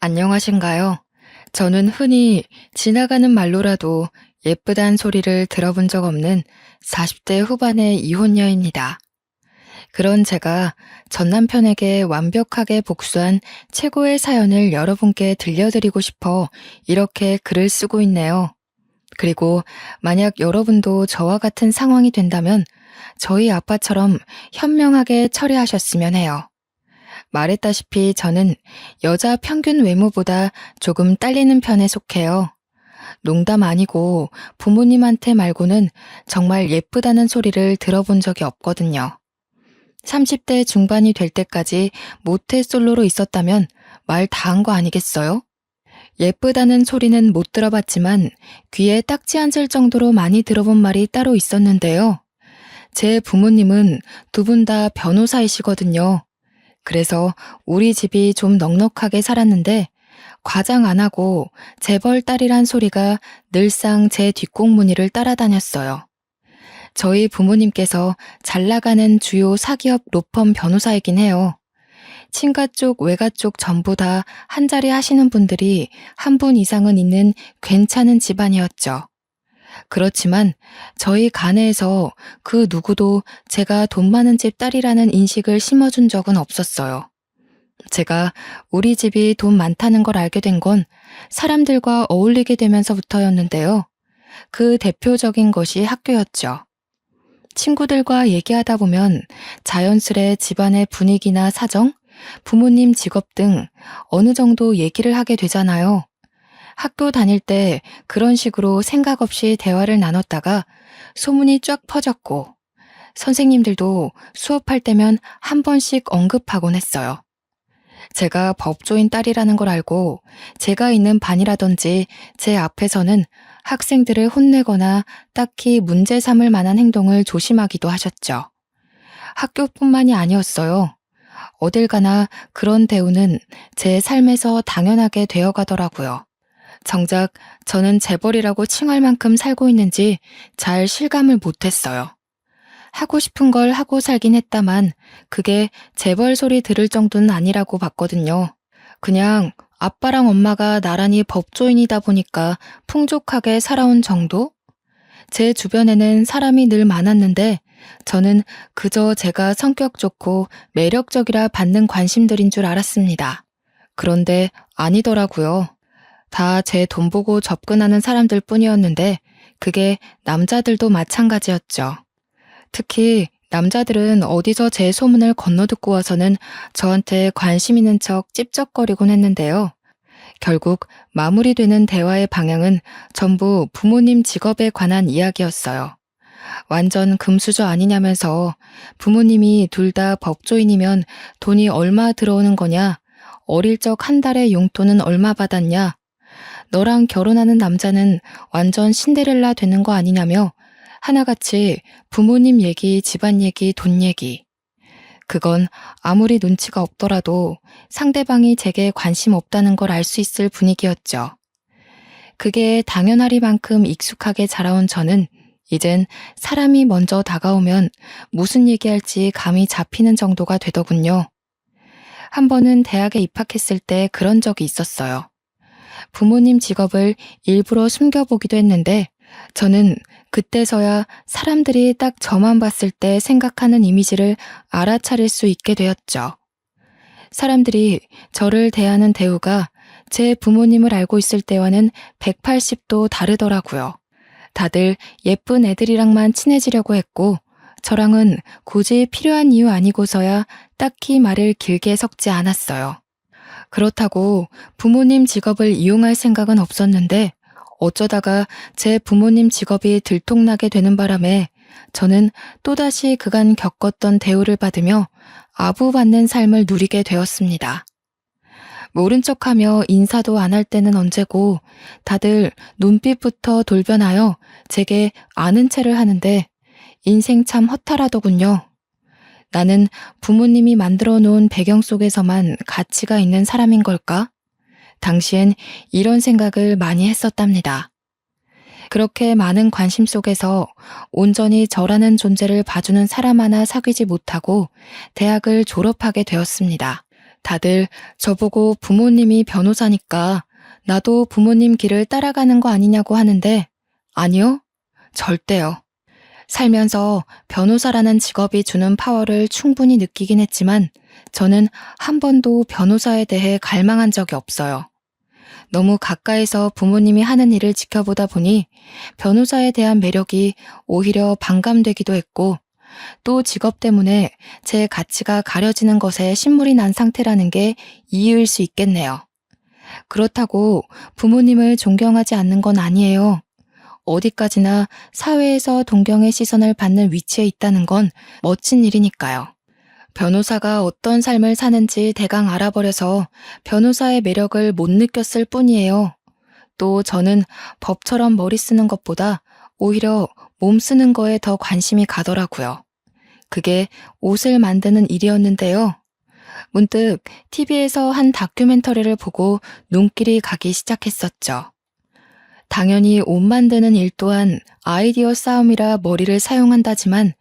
안녕하신가요? 저는 흔히 지나가는 말로라도 예쁘단 소리를 들어본 적 없는 40대 후반의 이혼녀입니다. 그런 제가 전 남편에게 완벽하게 복수한 최고의 사연을 여러분께 들려드리고 싶어 이렇게 글을 쓰고 있네요. 그리고 만약 여러분도 저와 같은 상황이 된다면 저희 아빠처럼 현명하게 처리하셨으면 해요. 말했다시피 저는 여자 평균 외모보다 조금 딸리는 편에 속해요. 농담 아니고 부모님한테 말고는 정말 예쁘다는 소리를 들어본 적이 없거든요. 30대 중반이 될 때까지 모태솔로로 있었다면 말 다 한 거 아니겠어요? 예쁘다는 소리는 못 들어봤지만 귀에 딱지 앉을 정도로 많이 들어본 말이 따로 있었는데요. 제 부모님은 두 분 다 변호사이시거든요. 그래서 우리 집이 좀 넉넉하게 살았는데 과장 안 하고 재벌 딸이란 소리가 늘상 제 뒷공무니를 따라다녔어요. 저희 부모님께서 잘 나가는 주요 사기업 로펌 변호사이긴 해요. 친가 쪽, 외가 쪽 전부 다 한 자리 하시는 분들이 한 분 이상은 있는 괜찮은 집안이었죠. 그렇지만 저희 가네에서 그 누구도 제가 돈 많은 집 딸이라는 인식을 심어준 적은 없었어요. 제가 우리 집이 돈 많다는 걸 알게 된 건 사람들과 어울리게 되면서부터였는데요. 그 대표적인 것이 학교였죠. 친구들과 얘기하다 보면 자연스레 집안의 분위기나 사정, 부모님 직업 등 어느 정도 얘기를 하게 되잖아요. 학교 다닐 때 그런 식으로 생각 없이 대화를 나눴다가 소문이 쫙 퍼졌고 선생님들도 수업할 때면 한 번씩 언급하곤 했어요. 제가 법조인 딸이라는 걸 알고 제가 있는 반이라든지 제 앞에서는 학생들을 혼내거나 딱히 문제 삼을 만한 행동을 조심하기도 하셨죠. 학교뿐만이 아니었어요. 어딜 가나 그런 대우는 제 삶에서 당연하게 되어가더라고요. 정작 저는 재벌이라고 칭할 만큼 살고 있는지 잘 실감을 못했어요. 하고 싶은 걸 하고 살긴 했다만 그게 재벌 소리 들을 정도는 아니라고 봤거든요. 그냥 아빠랑 엄마가 나란히 법조인이다 보니까 풍족하게 살아온 정도? 제 주변에는 사람이 늘 많았는데 저는 그저 제가 성격 좋고 매력적이라 받는 관심들인 줄 알았습니다. 그런데 아니더라고요. 다 제 돈 보고 접근하는 사람들 뿐이었는데 그게 남자들도 마찬가지였죠. 특히 남자들은 어디서 제 소문을 건너듣고 와서는 저한테 관심 있는 척 찝쩍거리곤 했는데요. 결국 마무리되는 대화의 방향은 전부 부모님 직업에 관한 이야기였어요. 완전 금수저 아니냐면서 부모님이 둘 다 법조인이면 돈이 얼마 들어오는 거냐? 어릴 적 한 달에 용돈은 얼마 받았냐? 너랑 결혼하는 남자는 완전 신데렐라 되는 거 아니냐며 하나같이 부모님 얘기, 집안 얘기, 돈 얘기. 그건 아무리 눈치가 없더라도 상대방이 제게 관심 없다는 걸 알 수 있을 분위기였죠. 그게 당연하리만큼 익숙하게 자라온 저는 이젠 사람이 먼저 다가오면 무슨 얘기할지 감이 잡히는 정도가 되더군요. 한 번은 대학에 입학했을 때 그런 적이 있었어요. 부모님 직업을 일부러 숨겨보기도 했는데 저는 그때서야 사람들이 딱 저만 봤을 때 생각하는 이미지를 알아차릴 수 있게 되었죠. 사람들이 저를 대하는 대우가 제 부모님을 알고 있을 때와는 180도 다르더라고요. 다들 예쁜 애들이랑만 친해지려고 했고 저랑은 굳이 필요한 이유 아니고서야 딱히 말을 길게 섞지 않았어요. 그렇다고 부모님 직업을 이용할 생각은 없었는데 어쩌다가 제 부모님 직업이 들통나게 되는 바람에 저는 또다시 그간 겪었던 대우를 받으며 아부받는 삶을 누리게 되었습니다. 모른 척하며 인사도 안 할 때는 언제고 다들 눈빛부터 돌변하여 제게 아는 체를 하는데 인생 참 허탈하더군요. 나는 부모님이 만들어 놓은 배경 속에서만 가치가 있는 사람인 걸까? 당시엔 이런 생각을 많이 했었답니다. 그렇게 많은 관심 속에서 온전히 저라는 존재를 봐주는 사람 하나 사귀지 못하고 대학을 졸업하게 되었습니다. 다들 저보고 부모님이 변호사니까 나도 부모님 길을 따라가는 거 아니냐고 하는데 아니요, 절대요. 살면서 변호사라는 직업이 주는 파워를 충분히 느끼긴 했지만 저는 한 번도 변호사에 대해 갈망한 적이 없어요. 너무 가까이서 부모님이 하는 일을 지켜보다 보니 변호사에 대한 매력이 오히려 반감되기도 했고 또 직업 때문에 제 가치가 가려지는 것에 신물이 난 상태라는 게 이유일 수 있겠네요. 그렇다고 부모님을 존경하지 않는 건 아니에요. 어디까지나 사회에서 동경의 시선을 받는 위치에 있다는 건 멋진 일이니까요. 변호사가 어떤 삶을 사는지 대강 알아버려서 변호사의 매력을 못 느꼈을 뿐이에요. 또 저는 법처럼 머리 쓰는 것보다 오히려 몸 쓰는 거에 더 관심이 가더라고요. 그게 옷을 만드는 일이었는데요. 문득 TV에서 한 다큐멘터리를 보고 눈길이 가기 시작했었죠. 당연히 옷 만드는 일 또한 아이디어 싸움이라 머리를 사용한다지만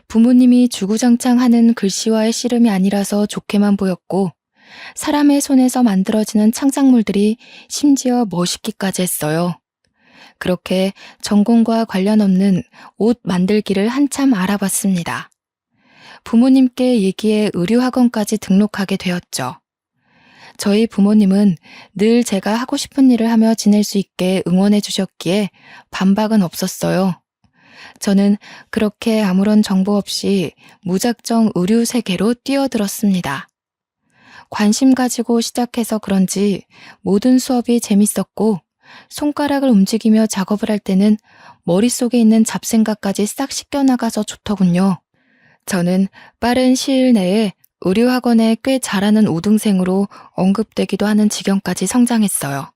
부모님이 주구장창 하는 글씨와의 씨름이 아니라서 좋게만 보였고 사람의 손에서 만들어지는 창작물들이 심지어 멋있기까지 했어요. 그렇게 전공과 관련 없는 옷 만들기를 한참 알아봤습니다. 부모님께 얘기해 의류학원까지 등록하게 되었죠. 저희 부모님은 늘 제가 하고 싶은 일을 하며 지낼 수 있게 응원해 주셨기에 반박은 없었어요. 저는 그렇게 아무런 정보 없이 무작정 의류 세계로 뛰어들었습니다. 관심 가지고 시작해서 그런지 모든 수업이 재밌었고 손가락을 움직이며 작업을 할 때는 머릿속에 있는 잡생각까지 싹 씻겨나가서 좋더군요. 저는 빠른 시일 내에 의류학원에 꽤 잘하는 우등생으로 언급되기도 하는 지경까지 성장했어요.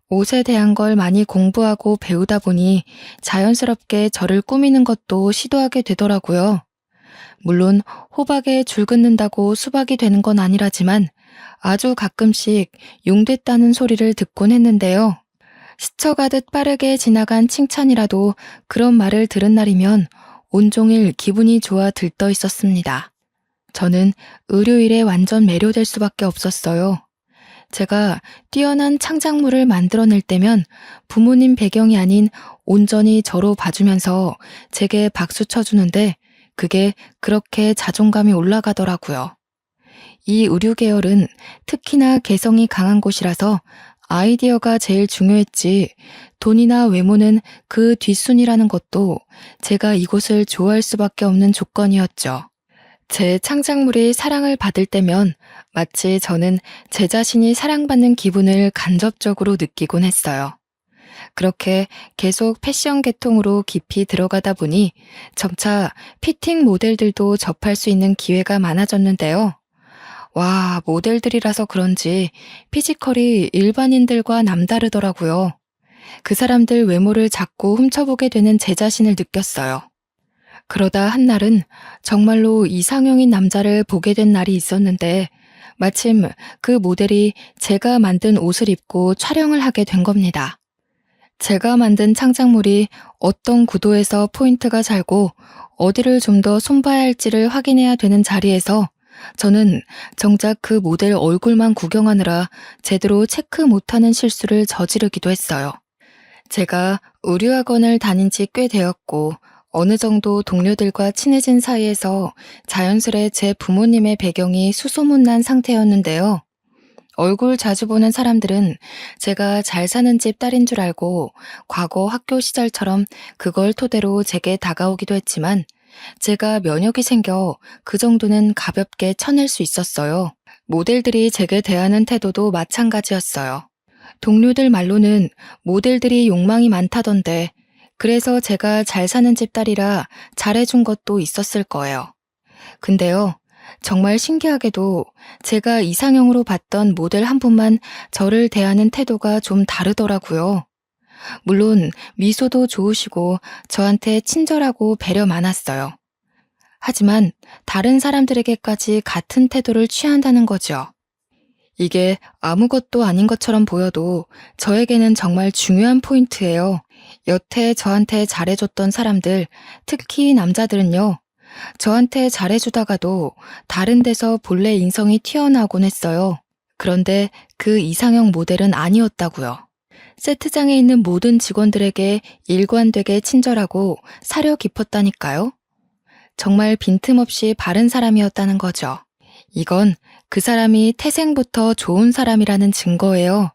옷에 대한 걸 많이 공부하고 배우다 보니 자연스럽게 저를 꾸미는 것도 시도하게 되더라고요. 물론 호박에 줄 긋는다고 수박이 되는 건 아니라지만 아주 가끔씩 용됐다는 소리를 듣곤 했는데요. 스쳐가듯 빠르게 지나간 칭찬이라도 그런 말을 들은 날이면 온종일 기분이 좋아 들떠 있었습니다. 저는 의료일에 완전 매료될 수밖에 없었어요. 제가 뛰어난 창작물을 만들어낼 때면 부모님 배경이 아닌 온전히 저로 봐주면서 제게 박수 쳐주는데 그게 그렇게 자존감이 올라가더라고요. 이 의류 계열은 특히나 개성이 강한 곳이라서 아이디어가 제일 중요했지 돈이나 외모는 그 뒷순이라는 것도 제가 이곳을 좋아할 수밖에 없는 조건이었죠. 제 창작물이 사랑을 받을 때면 마치 저는 제 자신이 사랑받는 기분을 간접적으로 느끼곤 했어요. 그렇게 계속 패션 계통으로 깊이 들어가다 보니 점차 피팅 모델들도 접할 수 있는 기회가 많아졌는데요. 와, 모델들이라서 그런지 피지컬이 일반인들과 남다르더라고요. 그 사람들 외모를 자꾸 훔쳐보게 되는 제 자신을 느꼈어요. 그러다 한날은 정말로 이상형인 남자를 보게 된 날이 있었는데 마침 그 모델이 제가 만든 옷을 입고 촬영을 하게 된 겁니다. 제가 만든 창작물이 어떤 구도에서 포인트가 살고 어디를 좀 더 손봐야 할지를 확인해야 되는 자리에서 저는 정작 그 모델 얼굴만 구경하느라 제대로 체크 못하는 실수를 저지르기도 했어요. 제가 의류학원을 다닌 지 꽤 되었고 어느 정도 동료들과 친해진 사이에서 자연스레 제 부모님의 배경이 수소문난 상태였는데요. 얼굴 자주 보는 사람들은 제가 잘 사는 집 딸인 줄 알고 과거 학교 시절처럼 그걸 토대로 제게 다가오기도 했지만 제가 면역이 생겨 그 정도는 가볍게 쳐낼 수 있었어요. 모델들이 제게 대하는 태도도 마찬가지였어요. 동료들 말로는 모델들이 욕망이 많다던데 그래서 제가 잘 사는 집 딸이라 잘해준 것도 있었을 거예요. 근데요, 정말 신기하게도 제가 이상형으로 봤던 모델 한 분만 저를 대하는 태도가 좀 다르더라고요. 물론 미소도 좋으시고 저한테 친절하고 배려 많았어요. 하지만 다른 사람들에게까지 같은 태도를 취한다는 거죠. 이게 아무것도 아닌 것처럼 보여도 저에게는 정말 중요한 포인트예요. 여태 저한테 잘해줬던 사람들, 특히 남자들은요, 저한테 잘해주다가도 다른 데서 본래 인성이 튀어나오곤 했어요. 그런데 그 이상형 모델은 아니었다고요. 세트장에 있는 모든 직원들에게 일관되게 친절하고 사려 깊었다니까요. 정말 빈틈없이 바른 사람이었다는 거죠. 이건 그 사람이 태생부터 좋은 사람이라는 증거예요.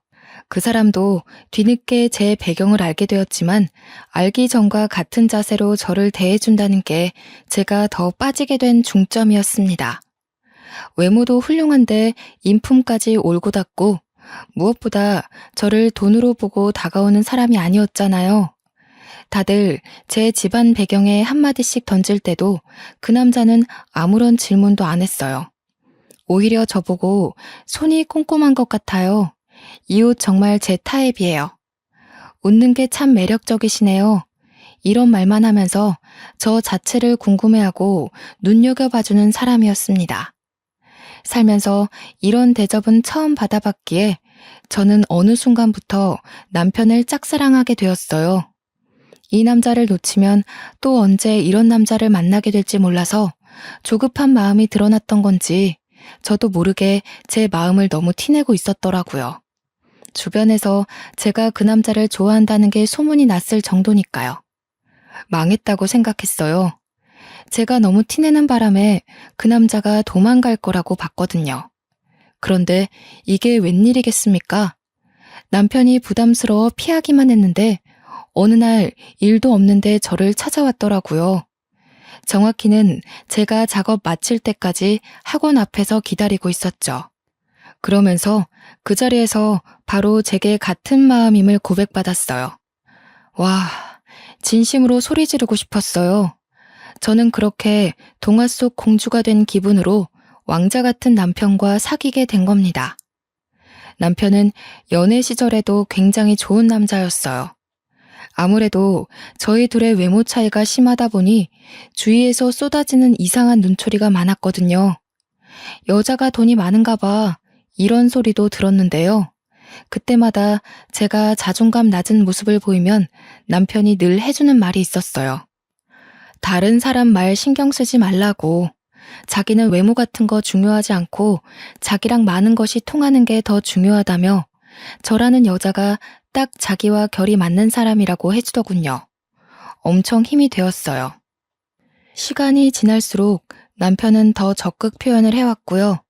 그 사람도 뒤늦게 제 배경을 알게 되었지만 알기 전과 같은 자세로 저를 대해준다는 게 제가 더 빠지게 된 중점이었습니다. 외모도 훌륭한데 인품까지 올곧았고 무엇보다 저를 돈으로 보고 다가오는 사람이 아니었잖아요. 다들 제 집안 배경에 한마디씩 던질 때도 그 남자는 아무런 질문도 안 했어요. 오히려 저보고 손이 꼼꼼한 것 같아요. 이 옷 정말 제 타입이에요. 웃는 게 참 매력적이시네요. 이런 말만 하면서 저 자체를 궁금해하고 눈여겨봐주는 사람이었습니다. 살면서 이런 대접은 처음 받아봤기에 저는 어느 순간부터 남편을 짝사랑하게 되었어요. 이 남자를 놓치면 또 언제 이런 남자를 만나게 될지 몰라서 조급한 마음이 드러났던 건지 저도 모르게 제 마음을 너무 티내고 있었더라고요. 주변에서 제가 그 남자를 좋아한다는 게 소문이 났을 정도니까요. 망했다고 생각했어요. 제가 너무 티내는 바람에 그 남자가 도망갈 거라고 봤거든요. 그런데 이게 웬일이겠습니까? 남편이 부담스러워 피하기만 했는데 어느 날 일도 없는데 저를 찾아왔더라고요. 정확히는 제가 작업 마칠 때까지 학원 앞에서 기다리고 있었죠. 그러면서 그 자리에서 바로 제게 같은 마음임을 고백받았어요. 와, 진심으로 소리 지르고 싶었어요. 저는 그렇게 동화 속 공주가 된 기분으로 왕자 같은 남편과 사귀게 된 겁니다. 남편은 연애 시절에도 굉장히 좋은 남자였어요. 아무래도 저희 둘의 외모 차이가 심하다 보니 주위에서 쏟아지는 이상한 눈초리가 많았거든요. 여자가 돈이 많은가 봐 이런 소리도 들었는데요. 그때마다 제가 자존감 낮은 모습을 보이면 남편이 늘 해주는 말이 있었어요. 다른 사람 말 신경 쓰지 말라고. 자기는 외모 같은 거 중요하지 않고 자기랑 많은 것이 통하는 게 더 중요하다며 저라는 여자가 딱 자기와 결이 맞는 사람이라고 해주더군요. 엄청 힘이 되었어요. 시간이 지날수록 남편은 더 적극 표현을 해왔고요.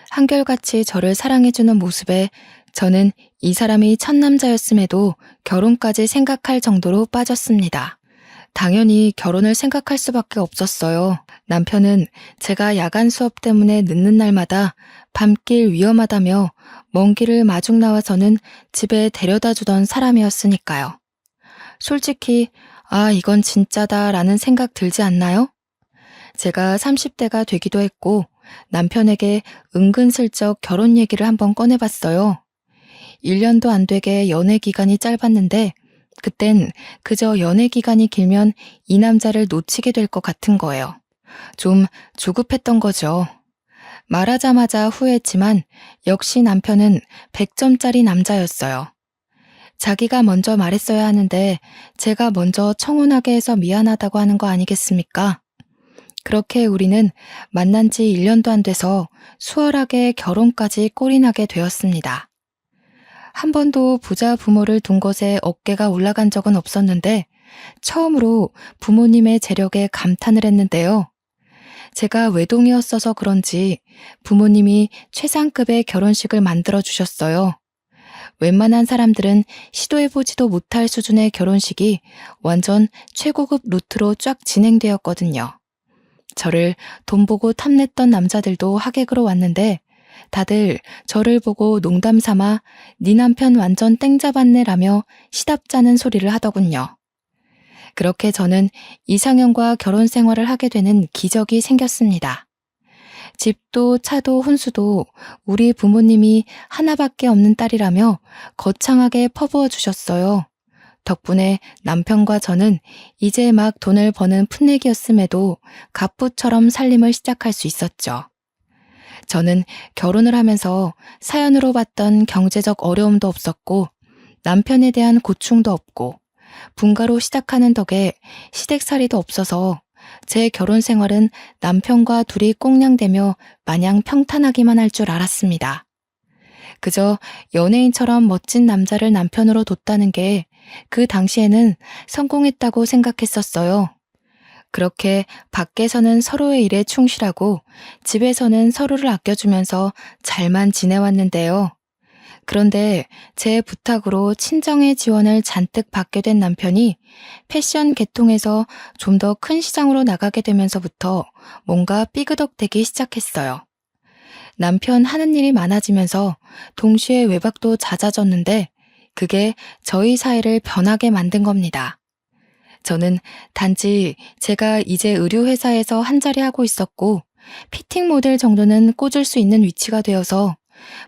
한결같이 저를 사랑해주는 모습에 저는 이 사람이 첫 남자였음에도 결혼까지 생각할 정도로 빠졌습니다. 당연히 결혼을 생각할 수밖에 없었어요. 남편은 제가 야간 수업 때문에 늦는 날마다 밤길 위험하다며 먼 길을 마중 나와서는 집에 데려다 주던 사람이었으니까요. 솔직히 이건 진짜다라는 생각 들지 않나요? 제가 30대가 되기도 했고 남편에게 은근슬쩍 결혼 얘기를 한번 꺼내봤어요. 1년도 안 되게 연애 기간이 짧았는데 그땐 그저 연애 기간이 길면 이 남자를 놓치게 될 것 같은 거예요. 좀 조급했던 거죠. 말하자마자 후회했지만 역시 남편은 100점짜리 남자였어요. 자기가 먼저 말했어야 하는데 제가 먼저 청혼하게 해서 미안하다고 하는 거 아니겠습니까? 그렇게 우리는 만난 지 1년도 안 돼서 수월하게 결혼까지 꼴이나게 되었습니다. 한 번도 부자 부모를 둔 것에 어깨가 올라간 적은 없었는데 처음으로 부모님의 재력에 감탄을 했는데요. 제가 외동이었어서 그런지 부모님이 최상급의 결혼식을 만들어 주셨어요. 웬만한 사람들은 시도해보지도 못할 수준의 결혼식이 완전 최고급 루트로 쫙 진행되었거든요. 저를 돈 보고 탐냈던 남자들도 하객으로 왔는데 다들 저를 보고 농담 삼아 네 남편 완전 땡 잡았네 라며 시답잖은 소리를 하더군요. 그렇게 저는 이상형과 결혼 생활을 하게 되는 기적이 생겼습니다. 집도 차도 혼수도 우리 부모님이 하나밖에 없는 딸이라며 거창하게 퍼부어 주셨어요. 덕분에 남편과 저는 이제 막 돈을 버는 풋내기였음에도 갑부처럼 살림을 시작할 수 있었죠. 저는 결혼을 하면서 사연으로 봤던 경제적 어려움도 없었고 남편에 대한 고충도 없고 분가로 시작하는 덕에 시댁살이도 없어서 제 결혼 생활은 남편과 둘이 꽁냥대며 마냥 평탄하기만 할 줄 알았습니다. 그저 연예인처럼 멋진 남자를 남편으로 뒀다는 게 그 당시에는 성공했다고 생각했었어요. 그렇게 밖에서는 서로의 일에 충실하고 집에서는 서로를 아껴주면서 잘만 지내왔는데요. 그런데 제 부탁으로 친정의 지원을 잔뜩 받게 된 남편이 패션 계통에서 좀 더 큰 시장으로 나가게 되면서부터 뭔가 삐그덕대기 시작했어요. 남편 하는 일이 많아지면서 동시에 외박도 잦아졌는데 그게 저희 사이를 변하게 만든 겁니다. 저는 단지 제가 이제 의류회사에서 한 자리 하고 있었고 피팅 모델 정도는 꽂을 수 있는 위치가 되어서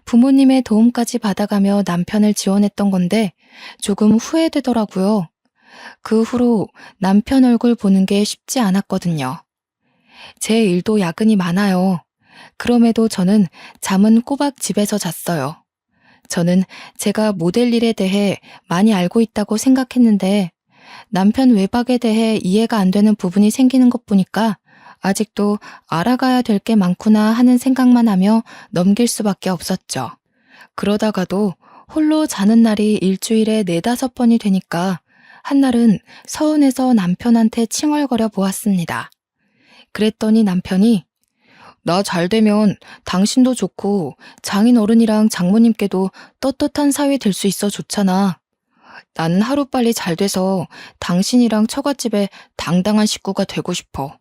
부모님의 도움까지 받아가며 남편을 지원했던 건데 조금 후회되더라고요. 그 후로 남편 얼굴 보는 게 쉽지 않았거든요. 제 일도 야근이 많아요. 그럼에도 저는 잠은 꼬박 집에서 잤어요. 저는 제가 모델 일에 대해 많이 알고 있다고 생각했는데 남편 외박에 대해 이해가 안 되는 부분이 생기는 것 보니까 아직도 알아가야 될 게 많구나 하는 생각만 하며 넘길 수밖에 없었죠. 그러다가도 홀로 자는 날이 일주일에 4~5번이 되니까 한날은 서운해서 남편한테 칭얼거려 보았습니다. 그랬더니 남편이 나 잘 되면 당신도 좋고 장인 어른이랑 장모님께도 떳떳한 사위 될 수 있어 좋잖아. 나는 하루빨리 잘 돼서 당신이랑 처갓집에 당당한 식구가 되고 싶어.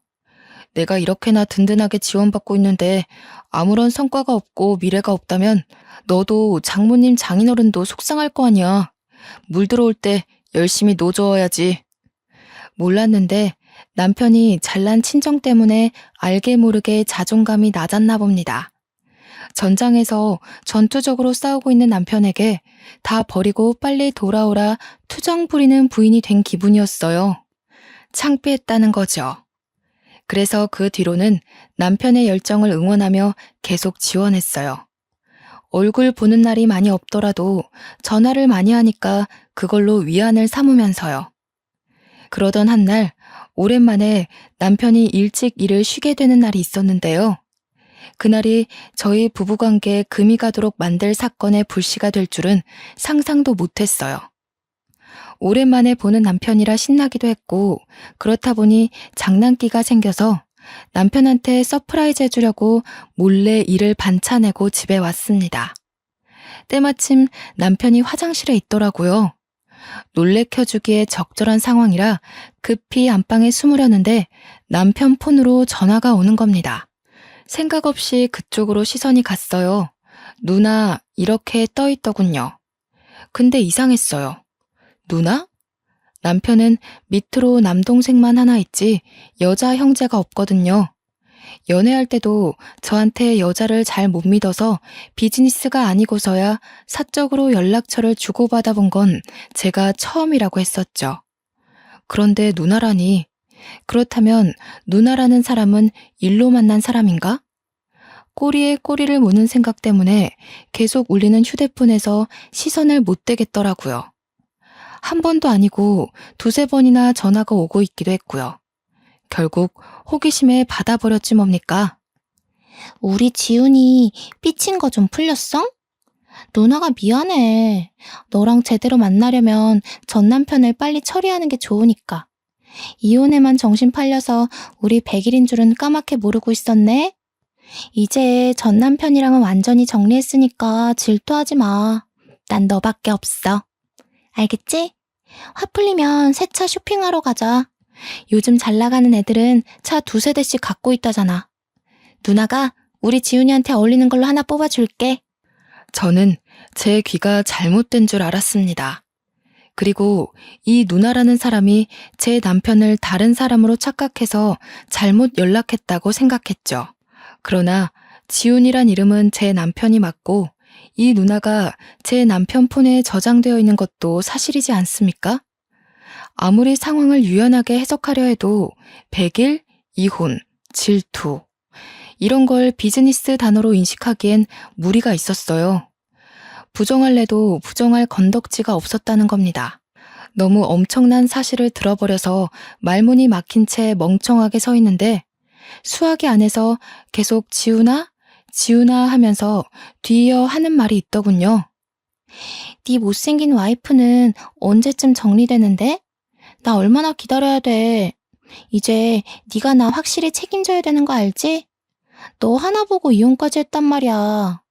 내가 이렇게나 든든하게 지원받고 있는데 아무런 성과가 없고 미래가 없다면 너도 장모님 장인어른도 속상할 거 아니야. 물 들어올 때 열심히 노저어야지. 몰랐는데 남편이 잘난 친정 때문에 알게 모르게 자존감이 낮았나 봅니다. 전장에서 전투적으로 싸우고 있는 남편에게 다 버리고 빨리 돌아오라 투정 부리는 부인이 된 기분이었어요. 창피했다는 거죠. 그래서 그 뒤로는 남편의 열정을 응원하며 계속 지원했어요. 얼굴 보는 날이 많이 없더라도 전화를 많이 하니까 그걸로 위안을 삼으면서요. 그러던 한날 오랜만에 남편이 일찍 일을 쉬게 되는 날이 있었는데요. 그날이 저희 부부관계에 금이 가도록 만들 사건의 불씨가 될 줄은 상상도 못했어요. 오랜만에 보는 남편이라 신나기도 했고 그렇다 보니 장난기가 생겨서 남편한테 서프라이즈 해주려고 몰래 일을 반차내고 집에 왔습니다. 때마침 남편이 화장실에 있더라고요. 놀래켜주기에 적절한 상황이라 급히 안방에 숨으려는데 남편 폰으로 전화가 오는 겁니다. 생각 없이 그쪽으로 시선이 갔어요. 누나 이렇게 떠있더군요. 근데 이상했어요. 누나? 남편은 밑으로 남동생만 하나 있지 여자 형제가 없거든요. 연애할 때도 저한테 여자를 잘 못 믿어서 비즈니스가 아니고서야 사적으로 연락처를 주고받아 본 건 제가 처음이라고 했었죠. 그런데 누나라니, 그렇다면 누나라는 사람은 일로 만난 사람인가? 꼬리에 꼬리를 무는 생각 때문에 계속 울리는 휴대폰에서 시선을 못 떼겠더라고요. 한 번도 아니고 2~3번이나 전화가 오고 있기도 했고요. 결국 호기심에 받아버렸지 뭡니까? 우리 지훈이 삐친 거 좀 풀렸어? 누나가 미안해. 너랑 제대로 만나려면 전 남편을 빨리 처리하는 게 좋으니까. 이혼에만 정신 팔려서 우리 100일인 줄은 까맣게 모르고 있었네. 이제 전 남편이랑은 완전히 정리했으니까 질투하지 마. 난 너밖에 없어. 알겠지? 화 풀리면 새 차 쇼핑하러 가자. 요즘 잘 나가는 애들은 차 2~3대씩 갖고 있다잖아. 누나가 우리 지훈이한테 어울리는 걸로 하나 뽑아줄게. 저는 제 귀가 잘못된 줄 알았습니다. 그리고 이 누나라는 사람이 제 남편을 다른 사람으로 착각해서 잘못 연락했다고 생각했죠. 그러나 지훈이란 이름은 제 남편이 맞고 이 누나가 제 남편 폰에 저장되어 있는 것도 사실이지 않습니까? 아무리 상황을 유연하게 해석하려 해도 100일, 이혼, 질투 이런 걸 비즈니스 단어로 인식하기엔 무리가 있었어요. 부정할래도 부정할 건덕지가 없었다는 겁니다. 너무 엄청난 사실을 들어버려서 말문이 막힌 채 멍청하게 서 있는데 수화기 안에서 계속 지훈아? 지훈아 하면서 뒤이어 하는 말이 있더군요. 네 못생긴 와이프는 언제쯤 정리되는데? 나 얼마나 기다려야 돼. 이제 네가 나 확실히 책임져야 되는 거 알지? 너 하나 보고 이혼까지 했단 말이야.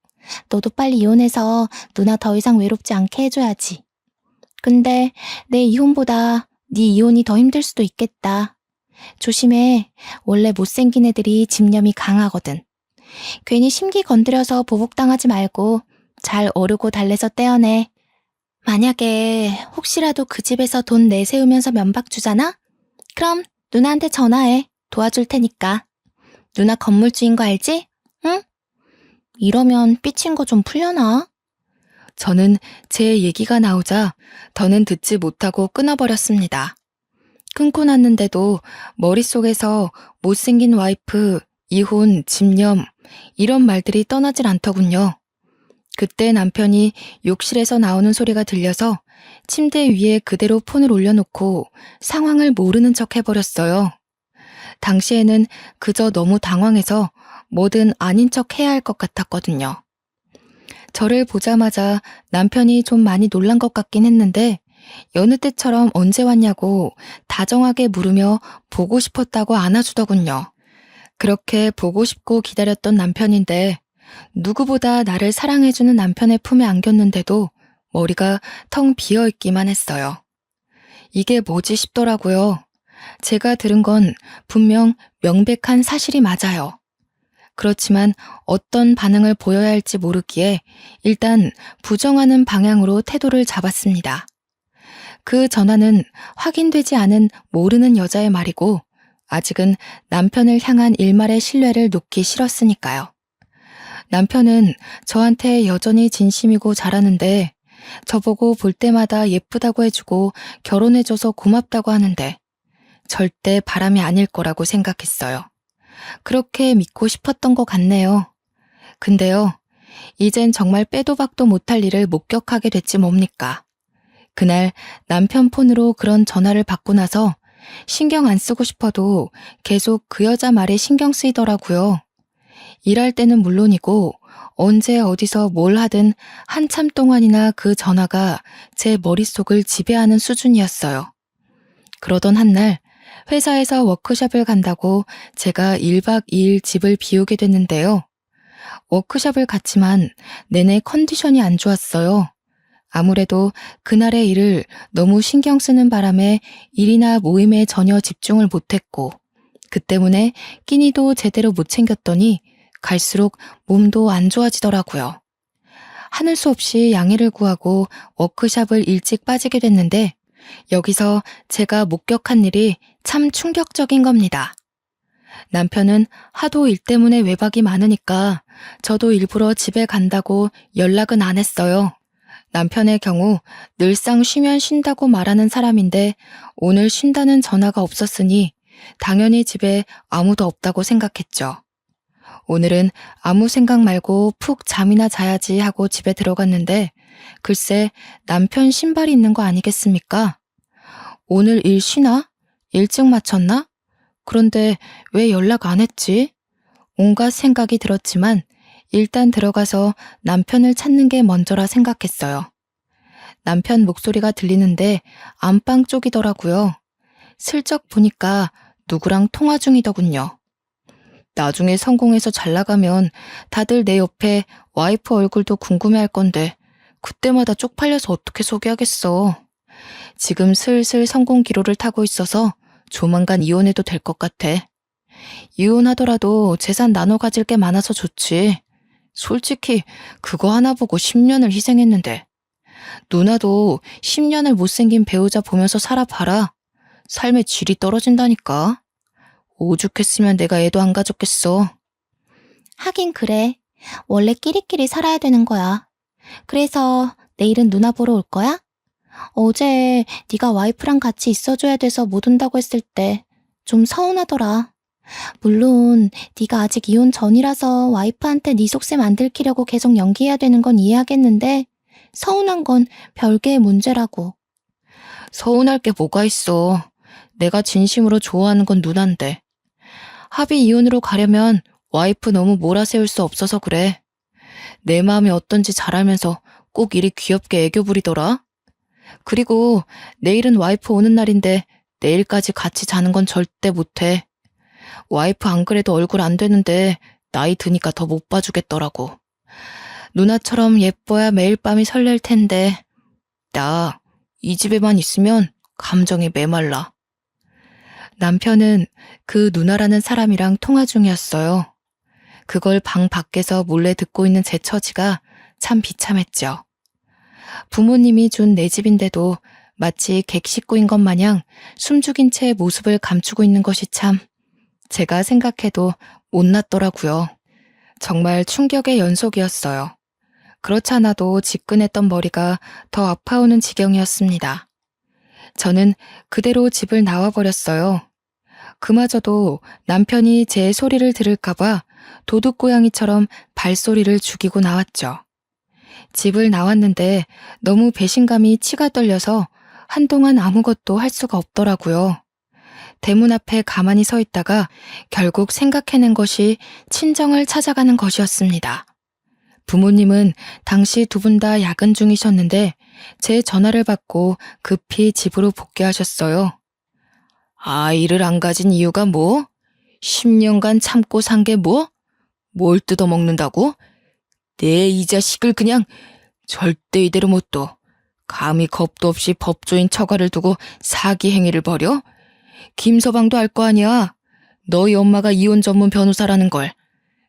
너도 빨리 이혼해서 누나 더 이상 외롭지 않게 해줘야지. 근데 내 이혼보다 네 이혼이 더 힘들 수도 있겠다. 조심해. 원래 못생긴 애들이 집념이 강하거든. 괜히 심기 건드려서 보복당하지 말고 잘 어르고 달래서 떼어내. 만약에 혹시라도 그 집에서 돈 내세우면서 면박 주잖아? 그럼 누나한테 전화해. 도와줄 테니까. 누나 건물주인 거 알지? 응? 이러면 삐친 거 좀 풀려나? 저는 제 얘기가 나오자 더는 듣지 못하고 끊어버렸습니다. 끊고 났는데도 머릿속에서 못생긴 와이프, 이혼, 집념 이런 말들이 떠나질 않더군요. 그때 남편이 욕실에서 나오는 소리가 들려서 침대 위에 그대로 폰을 올려놓고 상황을 모르는 척 해버렸어요. 당시에는 그저 너무 당황해서 뭐든 아닌 척 해야 할 것 같았거든요. 저를 보자마자 남편이 좀 많이 놀란 것 같긴 했는데 여느 때처럼 언제 왔냐고 다정하게 물으며 보고 싶었다고 안아주더군요. 그렇게 보고 싶고 기다렸던 남편인데 누구보다 나를 사랑해주는 남편의 품에 안겼는데도 머리가 텅 비어있기만 했어요. 이게 뭐지 싶더라고요. 제가 들은 건 분명 명백한 사실이 맞아요. 그렇지만 어떤 반응을 보여야 할지 모르기에 일단 부정하는 방향으로 태도를 잡았습니다. 그 전화는 확인되지 않은 모르는 여자의 말이고 아직은 남편을 향한 일말의 신뢰를 놓기 싫었으니까요. 남편은 저한테 여전히 진심이고 잘하는데 저보고 볼 때마다 예쁘다고 해주고 결혼해줘서 고맙다고 하는데 절대 바람이 아닐 거라고 생각했어요. 그렇게 믿고 싶었던 것 같네요. 근데요, 이젠 정말 빼도 박도 못할 일을 목격하게 됐지 뭡니까? 그날 남편 폰으로 그런 전화를 받고 나서 신경 안 쓰고 싶어도 계속 그 여자 말에 신경 쓰이더라고요. 일할 때는 물론이고 언제 어디서 뭘 하든 한참 동안이나 그 전화가 제 머릿속을 지배하는 수준이었어요. 그러던 한날 회사에서 워크숍을 간다고 제가 1박 2일 집을 비우게 됐는데요. 워크숍을 갔지만 내내 컨디션이 안 좋았어요. 아무래도 그날의 일을 너무 신경 쓰는 바람에 일이나 모임에 전혀 집중을 못했고 그 때문에 끼니도 제대로 못 챙겼더니 갈수록 몸도 안 좋아지더라고요. 하늘 수 없이 양해를 구하고 워크숍을 일찍 빠지게 됐는데 여기서 제가 목격한 일이 참 충격적인 겁니다. 남편은 하도 일 때문에 외박이 많으니까 저도 일부러 집에 간다고 연락은 안 했어요. 남편의 경우 늘상 쉬면 쉰다고 말하는 사람인데 오늘 쉰다는 전화가 없었으니 당연히 집에 아무도 없다고 생각했죠. 오늘은 아무 생각 말고 푹 잠이나 자야지 하고 집에 들어갔는데 글쎄 남편 신발이 있는 거 아니겠습니까? 오늘 일 쉬나? 일찍 마쳤나? 그런데 왜 연락 안 했지? 온갖 생각이 들었지만 일단 들어가서 남편을 찾는 게 먼저라 생각했어요. 남편 목소리가 들리는데 안방 쪽이더라고요. 슬쩍 보니까 누구랑 통화 중이더군요. 나중에 성공해서 잘 나가면 다들 내 옆에 와이프 얼굴도 궁금해할 건데 그때마다 쪽팔려서 어떻게 소개하겠어. 지금 슬슬 성공 기로를 타고 있어서 조만간 이혼해도 될 것 같아. 이혼하더라도 재산 나눠 가질 게 많아서 좋지. 솔직히 그거 하나 보고 10년을 희생했는데 누나도 10년을 못생긴 배우자 보면서 살아봐라. 삶의 질이 떨어진다니까. 오죽했으면 내가 애도 안 가졌겠어. 하긴 그래. 원래 끼리끼리 살아야 되는 거야. 그래서 내일은 누나 보러 올 거야? 어제 네가 와이프랑 같이 있어줘야 돼서 못 온다고 했을 때 좀 서운하더라. 물론 네가 아직 이혼 전이라서 와이프한테 네 속셈 안 들키려고 계속 연기해야 되는 건 이해하겠는데 서운한 건 별개의 문제라고. 서운할 게 뭐가 있어. 내가 진심으로 좋아하는 건 누난데. 합의 이혼으로 가려면 와이프 너무 몰아세울 수 없어서 그래. 내 마음이 어떤지 잘 알면서 꼭 이리 귀엽게 애교 부리더라. 그리고 내일은 와이프 오는 날인데 내일까지 같이 자는 건 절대 못해. 와이프 안 그래도 얼굴 안 되는데 나이 드니까 더 못 봐주겠더라고. 누나처럼 예뻐야 매일 밤이 설렐 텐데 나 이 집에만 있으면 감정이 메말라. 남편은 그 누나라는 사람이랑 통화 중이었어요. 그걸 방 밖에서 몰래 듣고 있는 제 처지가 참 비참했죠. 부모님이 준 내 집인데도 마치 객식구인 것 마냥 숨죽인 채 모습을 감추고 있는 것이 참 제가 생각해도 못났더라고요. 정말 충격의 연속이었어요. 그렇지 않아도 지끈했던 머리가 더 아파오는 지경이었습니다. 저는 그대로 집을 나와버렸어요. 그마저도 남편이 제 소리를 들을까봐 도둑고양이처럼 발소리를 죽이고 나왔죠. 집을 나왔는데 너무 배신감이 치가 떨려서 한동안 아무것도 할 수가 없더라고요. 대문 앞에 가만히 서 있다가 결국 생각해낸 것이 친정을 찾아가는 것이었습니다. 부모님은 당시 두 분 다 야근 중이셨는데 제 전화를 받고 급히 집으로 복귀하셨어요. 아이를 안 가진 이유가 뭐? 10년간 참고 산 게 뭐? 뭘 뜯어먹는다고? 내 이 자식을 그냥 절대 이대로 못 둬. 감히 겁도 없이 법조인 처가를 두고 사기 행위를 벌여? 김서방도 알 거 아니야. 너희 엄마가 이혼 전문 변호사라는 걸.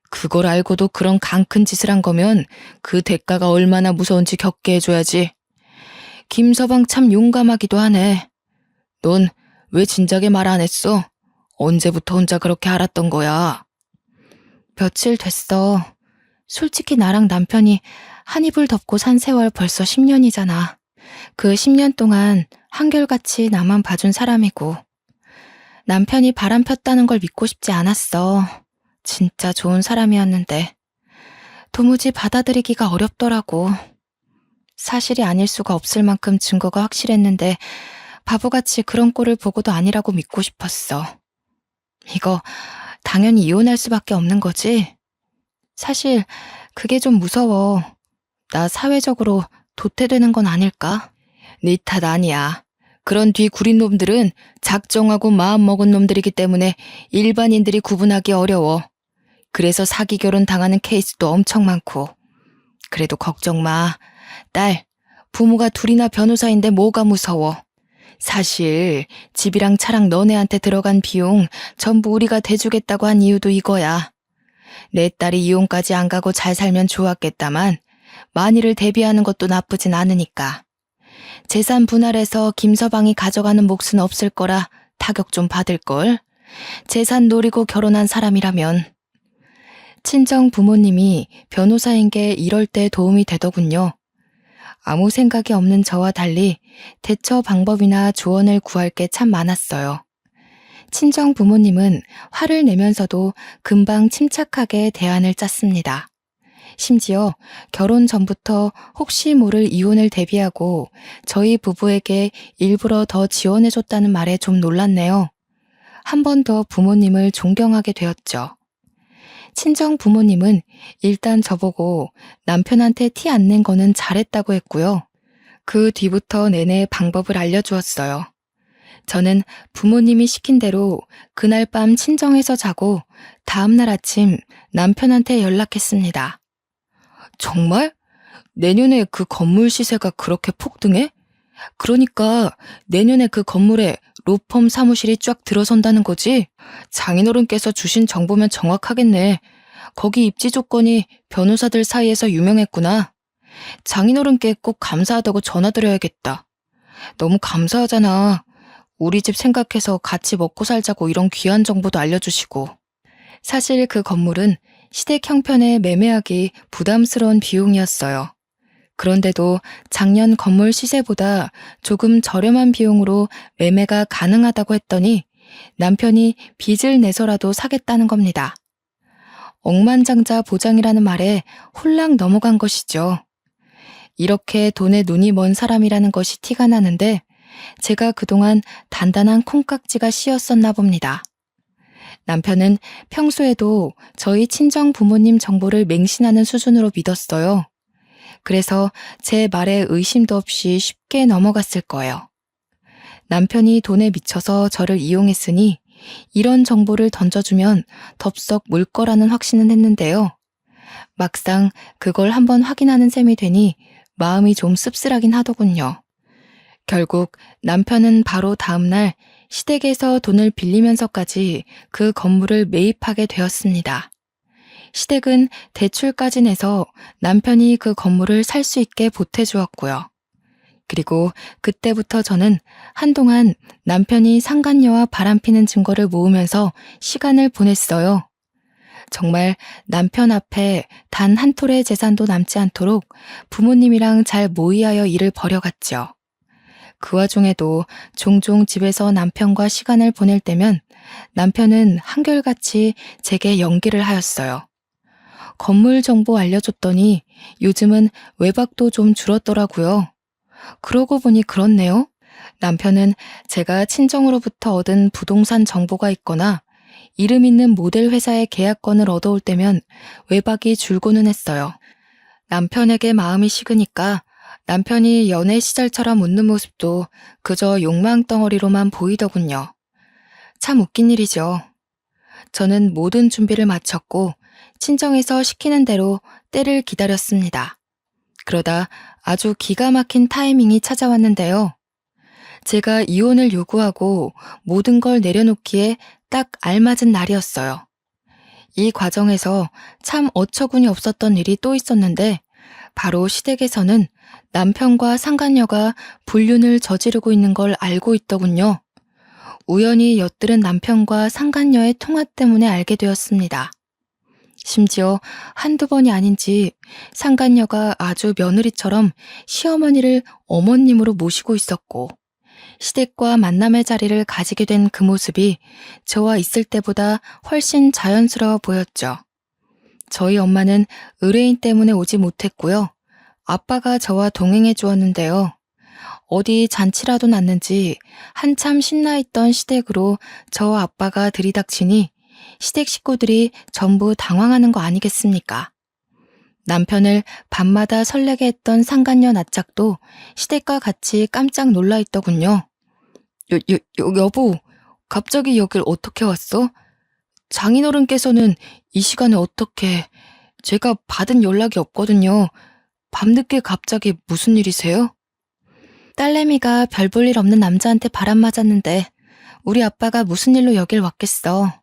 그걸 알고도 그런 강큰 짓을 한 거면 그 대가가 얼마나 무서운지 겪게 해줘야지. 김서방 참 용감하기도 하네. 넌 왜 진작에 말 안 했어? 언제부터 혼자 그렇게 알았던 거야? 며칠 됐어. 솔직히 나랑 남편이 한 이불 덮고 산 세월 벌써 10년이잖아. 그 10년 동안 한결같이 나만 봐준 사람이고 남편이 바람 폈다는 걸 믿고 싶지 않았어. 진짜 좋은 사람이었는데 도무지 받아들이기가 어렵더라고. 사실이 아닐 수가 없을 만큼 증거가 확실했는데 바보같이 그런 꼴을 보고도 아니라고 믿고 싶었어. 이거 당연히 이혼할 수밖에 없는 거지? 사실 그게 좀 무서워. 나 사회적으로 도태되는 건 아닐까? 네 탓 아니야. 그런 뒤 구린 놈들은 작정하고 마음 먹은 놈들이기 때문에 일반인들이 구분하기 어려워. 그래서 사기 결혼 당하는 케이스도 엄청 많고. 그래도 걱정 마. 딸, 부모가 둘이나 변호사인데 뭐가 무서워. 사실 집이랑 차랑 너네한테 들어간 비용 전부 우리가 대주겠다고 한 이유도 이거야. 내 딸이 이혼까지 안 가고 잘 살면 좋았겠다만 만일을 대비하는 것도 나쁘진 않으니까. 재산 분할해서 김서방이 가져가는 몫은 없을 거라 타격 좀 받을걸. 재산 노리고 결혼한 사람이라면. 친정 부모님이 변호사인 게 이럴 때 도움이 되더군요. 아무 생각이 없는 저와 달리 대처 방법이나 조언을 구할 게 참 많았어요. 친정 부모님은 화를 내면서도 금방 침착하게 대안을 짰습니다. 심지어 결혼 전부터 혹시 모를 이혼을 대비하고 저희 부부에게 일부러 더 지원해줬다는 말에 좀 놀랐네요. 한 번 더 부모님을 존경하게 되었죠. 친정 부모님은 일단 저보고 남편한테 티 안 낸 거는 잘했다고 했고요. 그 뒤부터 내내 방법을 알려주었어요. 저는 부모님이 시킨 대로 그날 밤 친정에서 자고 다음날 아침 남편한테 연락했습니다. 정말? 내년에 그 건물 시세가 그렇게 폭등해? 그러니까 내년에 그 건물에 로펌 사무실이 쫙 들어선다는 거지? 장인어른께서 주신 정보면 정확하겠네. 거기 입지 조건이 변호사들 사이에서 유명했구나. 장인어른께 꼭 감사하다고 전화드려야겠다. 너무 감사하잖아. 우리 집 생각해서 같이 먹고 살자고 이런 귀한 정보도 알려주시고. 사실 그 건물은 시댁 형편에 매매하기 부담스러운 비용이었어요. 그런데도 작년 건물 시세보다 조금 저렴한 비용으로 매매가 가능하다고 했더니 남편이 빚을 내서라도 사겠다는 겁니다. 억만장자 보장이라는 말에 홀랑 넘어간 것이죠. 이렇게 돈에 눈이 먼 사람이라는 것이 티가 나는데 제가 그동안 단단한 콩깍지가 씌었었나 봅니다. 남편은 평소에도 저희 친정 부모님 정보를 맹신하는 수준으로 믿었어요. 그래서 제 말에 의심도 없이 쉽게 넘어갔을 거예요. 남편이 돈에 미쳐서 저를 이용했으니 이런 정보를 던져주면 덥석 물 거라는 확신은 했는데요. 막상 그걸 한번 확인하는 셈이 되니 마음이 좀 씁쓸하긴 하더군요. 결국 남편은 바로 다음날 시댁에서 돈을 빌리면서까지 그 건물을 매입하게 되었습니다. 시댁은 대출까지 내서 남편이 그 건물을 살 수 있게 보태주었고요. 그리고 그때부터 저는 한동안 남편이 상간녀와 바람피는 증거를 모으면서 시간을 보냈어요. 정말 남편 앞에 단 한 톨의 재산도 남지 않도록 부모님이랑 잘 모의하여 일을 벌여갔죠. 그 와중에도 종종 집에서 남편과 시간을 보낼 때면 남편은 한결같이 제게 연기를 하였어요. 건물 정보 알려줬더니 요즘은 외박도 좀 줄었더라고요. 그러고 보니 그렇네요. 남편은 제가 친정으로부터 얻은 부동산 정보가 있거나 이름 있는 모델 회사의 계약권을 얻어올 때면 외박이 줄고는 했어요. 남편에게 마음이 식으니까 남편이 연애 시절처럼 웃는 모습도 그저 욕망 덩어리로만 보이더군요. 참 웃긴 일이죠. 저는 모든 준비를 마쳤고 친정에서 시키는 대로 때를 기다렸습니다. 그러다 아주 기가 막힌 타이밍이 찾아왔는데요. 제가 이혼을 요구하고 모든 걸 내려놓기에 딱 알맞은 날이었어요. 이 과정에서 참 어처구니 없었던 일이 또 있었는데 바로 시댁에서는 남편과 상간녀가 불륜을 저지르고 있는 걸 알고 있더군요. 우연히 엿들은 남편과 상간녀의 통화 때문에 알게 되었습니다. 심지어 한두 번이 아닌지 상간녀가 아주 며느리처럼 시어머니를 어머님으로 모시고 있었고 시댁과 만남의 자리를 가지게 된 그 모습이 저와 있을 때보다 훨씬 자연스러워 보였죠. 저희 엄마는 의뢰인 때문에 오지 못했고요. 아빠가 저와 동행해 주었는데요. 어디 잔치라도 났는지 한참 신나 있던 시댁으로 저와 아빠가 들이닥치니 시댁 식구들이 전부 당황하는 거 아니겠습니까? 남편을 밤마다 설레게 했던 상간녀 낯짝도 시댁과 같이 깜짝 놀라 있더군요. 여보, 갑자기 여길 어떻게 왔어? 장인어른께서는 이 시간에 어떻게... 제가 받은 연락이 없거든요. 밤늦게 갑자기 무슨 일이세요? 딸내미가 별 볼 일 없는 남자한테 바람 맞았는데 우리 아빠가 무슨 일로 여길 왔겠어.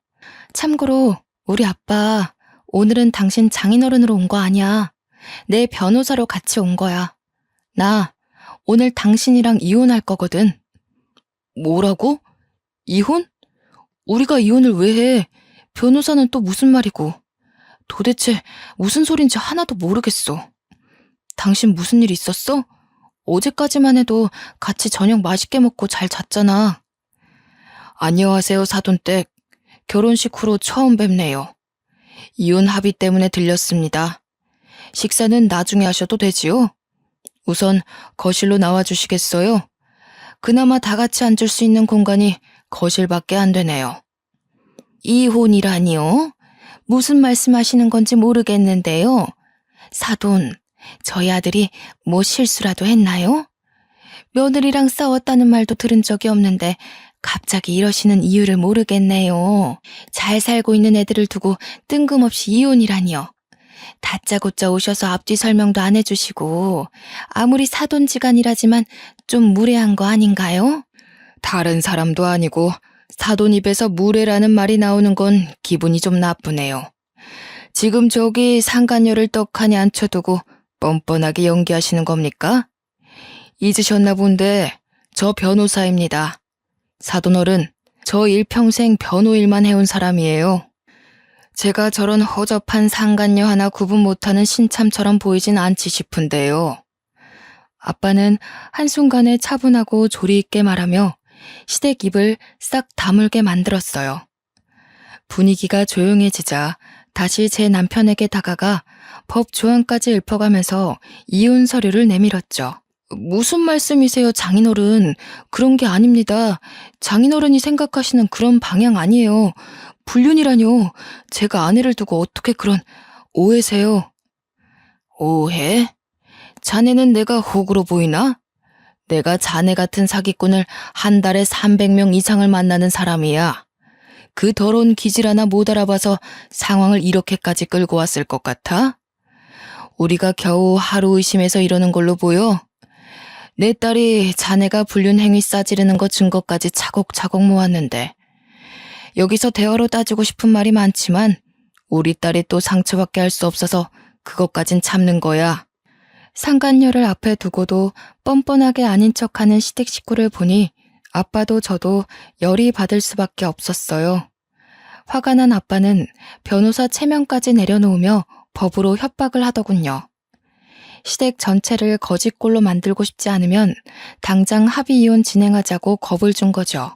참고로 우리 아빠 오늘은 당신 장인어른으로 온 거 아니야. 내 변호사로 같이 온 거야. 나 오늘 당신이랑 이혼할 거거든. 뭐라고? 이혼? 우리가 이혼을 왜 해? 변호사는 또 무슨 말이고. 도대체 무슨 소린지 하나도 모르겠어. 당신 무슨 일 있었어? 어제까지만 해도 같이 저녁 맛있게 먹고 잘 잤잖아. 안녕하세요, 사돈댁. 결혼식 후로 처음 뵙네요. 이혼 합의 때문에 들렸습니다. 식사는 나중에 하셔도 되지요? 우선 거실로 나와주시겠어요? 그나마 다 같이 앉을 수 있는 공간이 거실밖에 안 되네요. 이혼이라니요? 무슨 말씀하시는 건지 모르겠는데요. 사돈, 저희 아들이 뭐 실수라도 했나요? 며느리랑 싸웠다는 말도 들은 적이 없는데 갑자기 이러시는 이유를 모르겠네요. 잘 살고 있는 애들을 두고 뜬금없이 이혼이라니요. 다짜고짜 오셔서 앞뒤 설명도 안 해주시고 아무리 사돈지간이라지만 좀 무례한 거 아닌가요? 다른 사람도 아니고 사돈 입에서 무례라는 말이 나오는 건 기분이 좀 나쁘네요. 지금 저기 상간녀를 떡하니 앉혀두고 뻔뻔하게 연기하시는 겁니까? 잊으셨나 본데 저 변호사입니다. 사돈어른, 저 일평생 변호 일만 해온 사람이에요. 제가 저런 허접한 상간녀 하나 구분 못하는 신참처럼 보이진 않지 싶은데요. 아빠는 한순간에 차분하고 조리 있게 말하며 시댁 입을 싹 다물게 만들었어요. 분위기가 조용해지자 다시 제 남편에게 다가가 법 조항까지 읊어가면서 이혼 서류를 내밀었죠. 무슨 말씀이세요, 장인어른? 그런 게 아닙니다. 장인어른이 생각하시는 그런 방향 아니에요. 불륜이라뇨. 제가 아내를 두고 어떻게 그런 오해세요? 오해? 자네는 내가 호구로 보이나? 내가 자네 같은 사기꾼을 한 달에 300명 이상을 만나는 사람이야. 그 더러운 기질 하나 못 알아봐서 상황을 이렇게까지 끌고 왔을 것 같아? 우리가 겨우 하루 의심해서 이러는 걸로 보여? 내 딸이 자네가 불륜 행위 싸지르는 거 증거까지 차곡차곡 모았는데 여기서 대화로 따지고 싶은 말이 많지만 우리 딸이 또 상처받게 할 수 없어서 그것까진 참는 거야. 상간녀를 앞에 두고도 뻔뻔하게 아닌 척하는 시댁 식구를 보니 아빠도 저도 열이 받을 수밖에 없었어요. 화가 난 아빠는 변호사 체면까지 내려놓으며 법으로 협박을 하더군요. 시댁 전체를 거짓골로 만들고 싶지 않으면 당장 합의 이혼 진행하자고 겁을 준 거죠.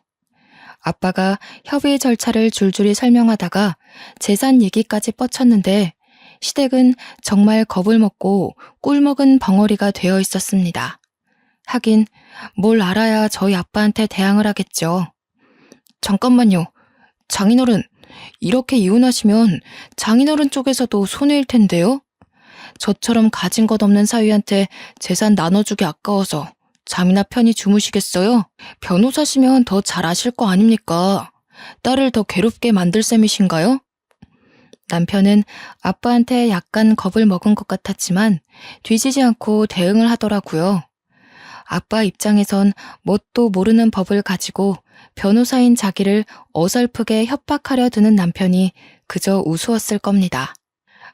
아빠가 협의 절차를 줄줄이 설명하다가 재산 얘기까지 뻗쳤는데 시댁은 정말 겁을 먹고 꿀먹은 벙어리가 되어 있었습니다. 하긴 뭘 알아야 저희 아빠한테 대항을 하겠죠. 잠깐만요. 장인어른, 이렇게 이혼하시면 장인어른 쪽에서도 손해일 텐데요? 저처럼 가진 것 없는 사위한테 재산 나눠주기 아까워서 잠이나 편히 주무시겠어요? 변호사시면 더 잘 아실 거 아닙니까? 딸을 더 괴롭게 만들 셈이신가요? 남편은 아빠한테 약간 겁을 먹은 것 같았지만 뒤지지 않고 대응을 하더라고요. 아빠 입장에선 뭣도 모르는 법을 가지고 변호사인 자기를 어설프게 협박하려 드는 남편이 그저 우스웠을 겁니다.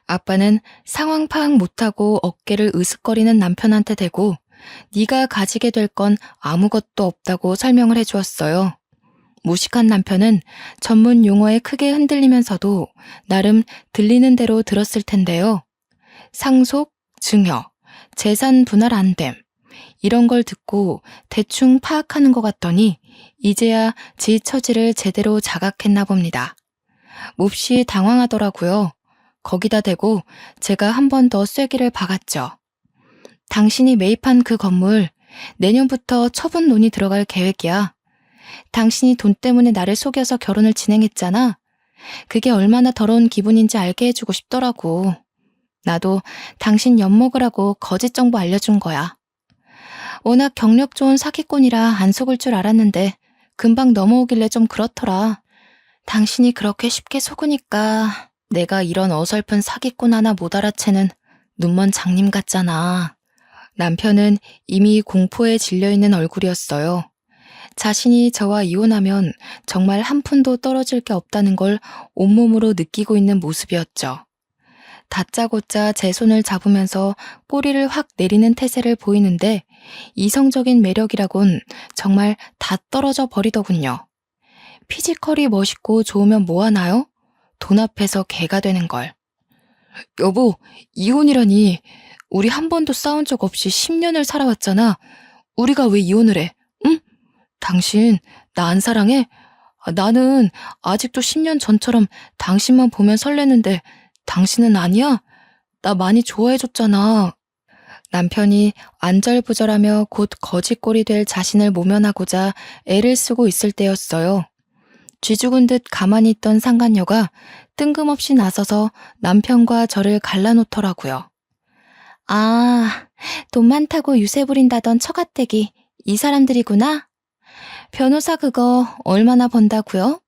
아빠는 상황 파악 못하고 어깨를 으쓱거리는 남편한테 대고 네가 가지게 될 건 아무것도 없다고 설명을 해주었어요. 무식한 남편은 전문 용어에 크게 흔들리면서도 나름 들리는 대로 들었을 텐데요. 상속, 증여, 재산 분할 안 됨. 이런 걸 듣고 대충 파악하는 것 같더니 이제야 지 처지를 제대로 자각했나 봅니다. 몹시 당황하더라고요. 거기다 대고 제가 한 번 더 쐐기를 박았죠. 당신이 매입한 그 건물 내년부터 처분론이 들어갈 계획이야. 당신이 돈 때문에 나를 속여서 결혼을 진행했잖아. 그게 얼마나 더러운 기분인지 알게 해주고 싶더라고. 나도 당신 엿먹으라고 거짓 정보 알려준 거야. 워낙 경력 좋은 사기꾼이라 안 속을 줄 알았는데 금방 넘어오길래 좀 그렇더라. 당신이 그렇게 쉽게 속으니까 내가 이런 어설픈 사기꾼 하나 못 알아채는 눈먼 장님 같잖아. 남편은 이미 공포에 질려있는 얼굴이었어요. 자신이 저와 이혼하면 정말 한 푼도 떨어질 게 없다는 걸 온몸으로 느끼고 있는 모습이었죠. 다짜고짜 제 손을 잡으면서 꼬리를 확 내리는 태세를 보이는데 이성적인 매력이라곤 정말 다 떨어져 버리더군요. 피지컬이 멋있고 좋으면 뭐하나요? 돈 앞에서 개가 되는 걸. 여보, 이혼이라니. 우리 한 번도 싸운 적 없이 10년을 살아왔잖아. 우리가 왜 이혼을 해? 응? 당신, 나 안 사랑해? 나는 아직도 10년 전처럼 당신만 보면 설레는데 당신은 아니야? 나 많이 좋아해줬잖아. 남편이 안절부절하며 곧 거짓골이 될 자신을 모면하고자 애를 쓰고 있을 때였어요. 쥐죽은 듯 가만히 있던 상간녀가 뜬금없이 나서서 남편과 저를 갈라놓더라고요. 아, 돈 많다고 유세 부린다던 처가댁이 이 사람들이구나? 변호사 그거 얼마나 번다고요?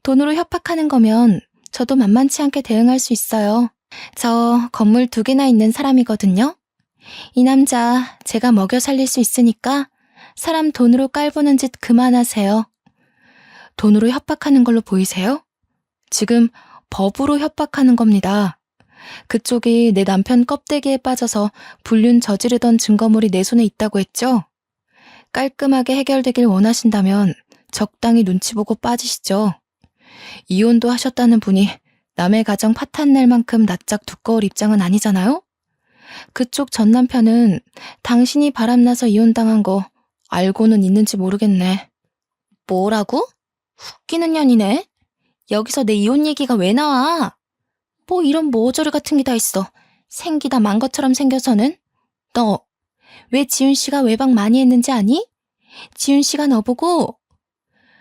돈으로 협박하는 거면 저도 만만치 않게 대응할 수 있어요. 저 건물 2개나 있는 사람이거든요. 이 남자 제가 먹여 살릴 수 있으니까 사람 돈으로 깔보는 짓 그만하세요. 돈으로 협박하는 걸로 보이세요? 지금 법으로 협박하는 겁니다. 그쪽이 내 남편 껍데기에 빠져서 불륜 저지르던 증거물이 내 손에 있다고 했죠? 깔끔하게 해결되길 원하신다면 적당히 눈치 보고 빠지시죠. 이혼도 하셨다는 분이 남의 가정 파탄낼 만큼 낯짝 두꺼울 입장은 아니잖아요? 그쪽 전 남편은 당신이 바람나서 이혼당한 거 알고는 있는지 모르겠네. 뭐라고? 웃기는 년이네. 여기서 내 이혼 얘기가 왜 나와? 뭐 이런 모저리 같은 게 다 있어. 생기다 만 것처럼 생겨서는. 너 왜 지훈 씨가 외박 많이 했는지 아니? 지훈 씨가 너보고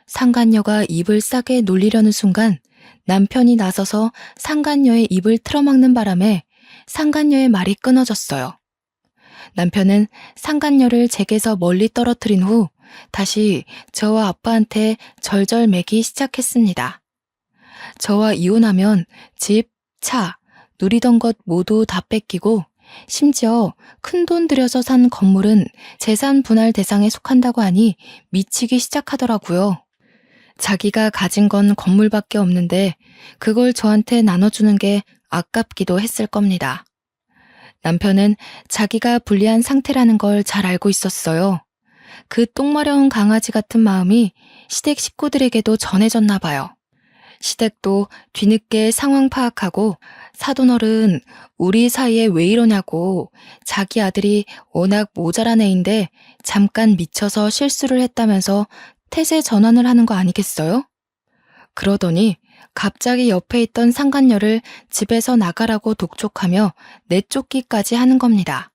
상간녀가 입을 싸게 놀리려는 순간 남편이 나서서 상간녀의 입을 틀어막는 바람에 상간녀의 말이 끊어졌어요. 남편은 상간녀를 제게서 멀리 떨어뜨린 후 다시 저와 아빠한테 절절매기 시작했습니다. 저와 이혼하면 집, 차, 누리던 것 모두 다 뺏기고 심지어 큰돈 들여서 산 건물은 재산 분할 대상에 속한다고 하니 미치기 시작하더라고요. 자기가 가진 건 건물밖에 없는데 그걸 저한테 나눠주는 게 아깝기도 했을 겁니다. 남편은 자기가 불리한 상태라는 걸 잘 알고 있었어요. 그 똥마려운 강아지 같은 마음이 시댁 식구들에게도 전해졌나 봐요. 시댁도 뒤늦게 상황 파악하고 사돈어른 우리 사이에 왜 이러냐고 자기 아들이 워낙 모자란 애인데 잠깐 미쳐서 실수를 했다면서 태세 전환을 하는 거 아니겠어요? 그러더니 갑자기 옆에 있던 상간녀를 집에서 나가라고 독촉하며 내쫓기까지 하는 겁니다.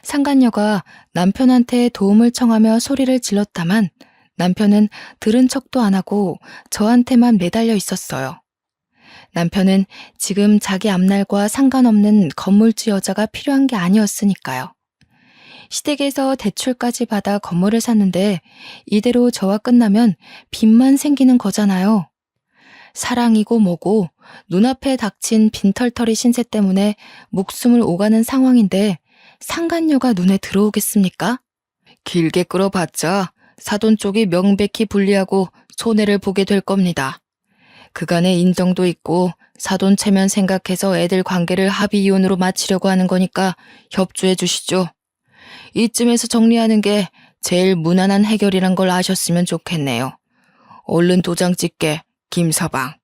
상간녀가 남편한테 도움을 청하며 소리를 질렀다만 남편은 들은 척도 안 하고 저한테만 매달려 있었어요. 남편은 지금 자기 앞날과 상관없는 건물주 여자가 필요한 게 아니었으니까요. 시댁에서 대출까지 받아 건물을 샀는데 이대로 저와 끝나면 빚만 생기는 거잖아요. 사랑이고 뭐고 눈앞에 닥친 빈털터리 신세 때문에 목숨을 오가는 상황인데 상간녀가 눈에 들어오겠습니까? 길게 끌어봤자 사돈 쪽이 명백히 불리하고 손해를 보게 될 겁니다. 그간의 인정도 있고 사돈 체면 생각해서 애들 관계를 합의 이혼으로 마치려고 하는 거니까 협조해 주시죠. 이쯤에서 정리하는 게 제일 무난한 해결이란 걸 아셨으면 좋겠네요. 얼른 도장 찍게, 김서방.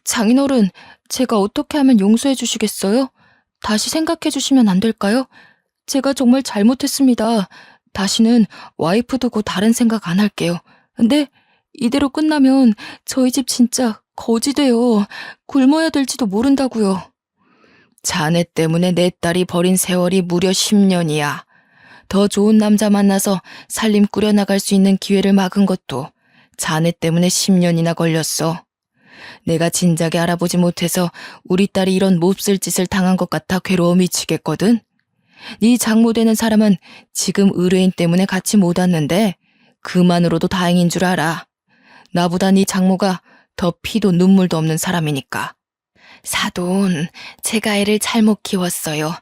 장인어른, 제가 어떻게 하면 용서해 주시겠어요? 다시 생각해 주시면 안 될까요? 제가 정말 잘못했습니다. 다시는 와이프 두고 다른 생각 안 할게요. 근데 이대로 끝나면 저희 집 진짜 거지 돼요. 굶어야 될지도 모른다고요. 자네 때문에 내 딸이 버린 세월이 무려 10년이야. 더 좋은 남자 만나서 살림 꾸려나갈 수 있는 기회를 막은 것도 자네 때문에 10년이나 걸렸어. 내가 진작에 알아보지 못해서 우리 딸이 이런 몹쓸 짓을 당한 것 같아 괴로워 미치겠거든. 네 장모 되는 사람은 지금 의뢰인 때문에 같이 못 왔는데 그만으로도 다행인 줄 알아. 나보다 네 장모가 더 피도 눈물도 없는 사람이니까. 사돈, 제가 애를 잘못 키웠어요.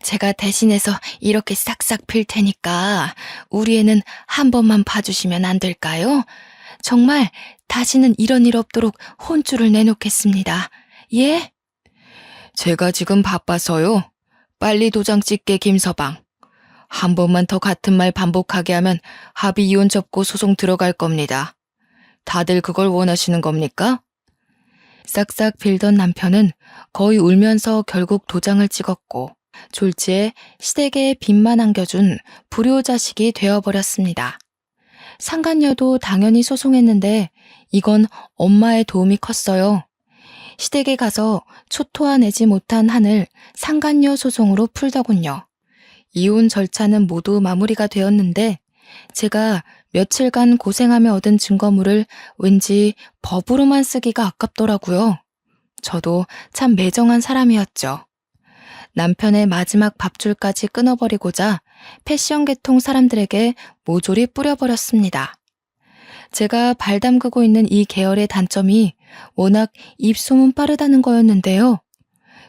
제가 대신해서 이렇게 싹싹 필 테니까 우리 애는 한 번만 봐주시면 안 될까요? 정말 다시는 이런 일 없도록 혼쭐을 내놓겠습니다. 예? 제가 지금 바빠서요. 빨리 도장 찍게 김서방. 한 번만 더 같은 말 반복하게 하면 합의 이혼 접고 소송 들어갈 겁니다. 다들 그걸 원하시는 겁니까? 싹싹 빌던 남편은 거의 울면서 결국 도장을 찍었고 졸지에 시댁에 빚만 안겨준 불효자식이 되어버렸습니다. 상간녀도 당연히 소송했는데 이건 엄마의 도움이 컸어요. 시댁에 가서 초토화내지 못한 한을 상간녀 소송으로 풀더군요. 이혼 절차는 모두 마무리가 되었는데 제가 며칠간 고생하며 얻은 증거물을 왠지 법으로만 쓰기가 아깝더라고요. 저도 참 매정한 사람이었죠. 남편의 마지막 밥줄까지 끊어버리고자 패션 계통 사람들에게 모조리 뿌려버렸습니다. 제가 발 담그고 있는 이 계열의 단점이 워낙 입소문 빠르다는 거였는데요.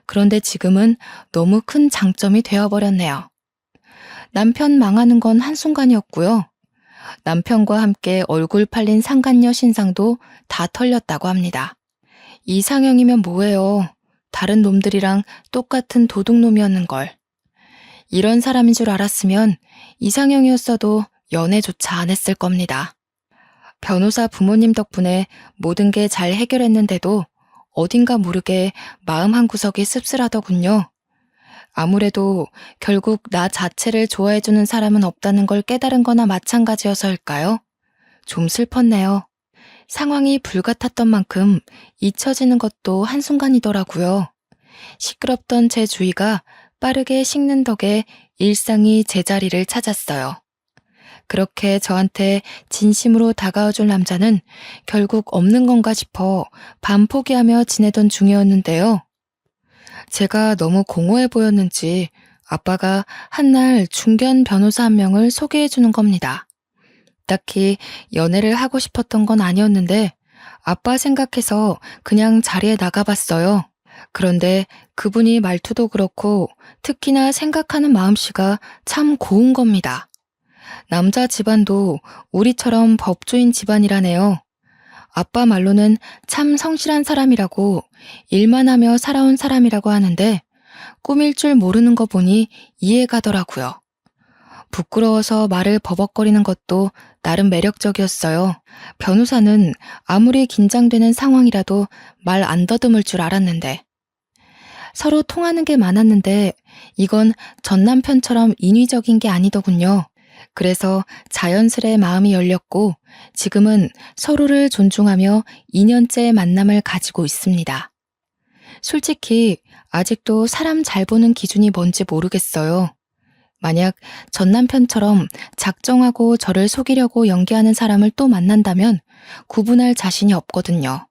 그런데 지금은 너무 큰 장점이 되어버렸네요. 남편 망하는 건 한순간이었고요. 남편과 함께 얼굴 팔린 상간녀 신상도 다 털렸다고 합니다. 이상형이면 뭐예요? 다른 놈들이랑 똑같은 도둑놈이었는걸. 이런 사람인 줄 알았으면 이상형이었어도 연애조차 안 했을 겁니다. 변호사 부모님 덕분에 모든 게 잘 해결했는데도 어딘가 모르게 마음 한구석이 씁쓸하더군요. 아무래도 결국 나 자체를 좋아해주는 사람은 없다는 걸 깨달은 거나 마찬가지여서일까요? 좀 슬펐네요. 상황이 불같았던 만큼 잊혀지는 것도 한순간이더라고요. 시끄럽던 제 주위가 빠르게 식는 덕에 일상이 제자리를 찾았어요. 그렇게 저한테 진심으로 다가와줄 남자는 결국 없는 건가 싶어 반 포기하며 지내던 중이었는데요. 제가 너무 공허해 보였는지 아빠가 한날 중견 변호사 한 명을 소개해 주는 겁니다. 딱히 연애를 하고 싶었던 건 아니었는데 아빠 생각해서 그냥 자리에 나가봤어요. 그런데 그분이 말투도 그렇고 특히나 생각하는 마음씨가 참 고운 겁니다. 남자 집안도 우리처럼 법조인 집안이라네요. 아빠 말로는 참 성실한 사람이라고 일만 하며 살아온 사람이라고 하는데 꾸밀 줄 모르는 거 보니 이해가더라고요. 부끄러워서 말을 버벅거리는 것도 나름 매력적이었어요. 변호사는 아무리 긴장되는 상황이라도 말 안 더듬을 줄 알았는데 서로 통하는 게 많았는데 이건 전 남편처럼 인위적인 게 아니더군요. 그래서 자연스레 마음이 열렸고 지금은 서로를 존중하며 2년째 만남을 가지고 있습니다. 솔직히 아직도 사람 잘 보는 기준이 뭔지 모르겠어요. 만약 전 남편처럼 작정하고 저를 속이려고 연기하는 사람을 또 만난다면 구분할 자신이 없거든요.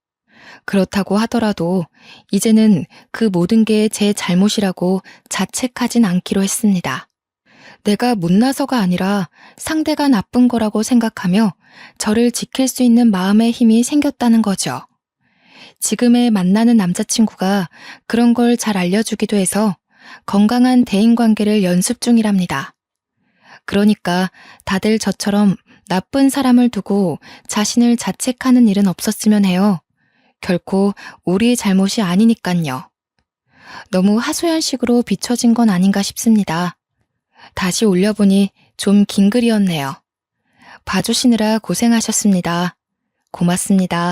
그렇다고 하더라도 이제는 그 모든 게 제 잘못이라고 자책하진 않기로 했습니다. 내가 못나서가 아니라 상대가 나쁜 거라고 생각하며 저를 지킬 수 있는 마음의 힘이 생겼다는 거죠. 지금의 만나는 남자친구가 그런 걸 잘 알려주기도 해서 건강한 대인관계를 연습 중이랍니다. 그러니까 다들 저처럼 나쁜 사람을 두고 자신을 자책하는 일은 없었으면 해요. 결코 우리의 잘못이 아니니깐요. 너무 하소연식으로 비춰진 건 아닌가 싶습니다. 다시 올려보니 좀 긴 글이었네요. 봐주시느라 고생하셨습니다. 고맙습니다.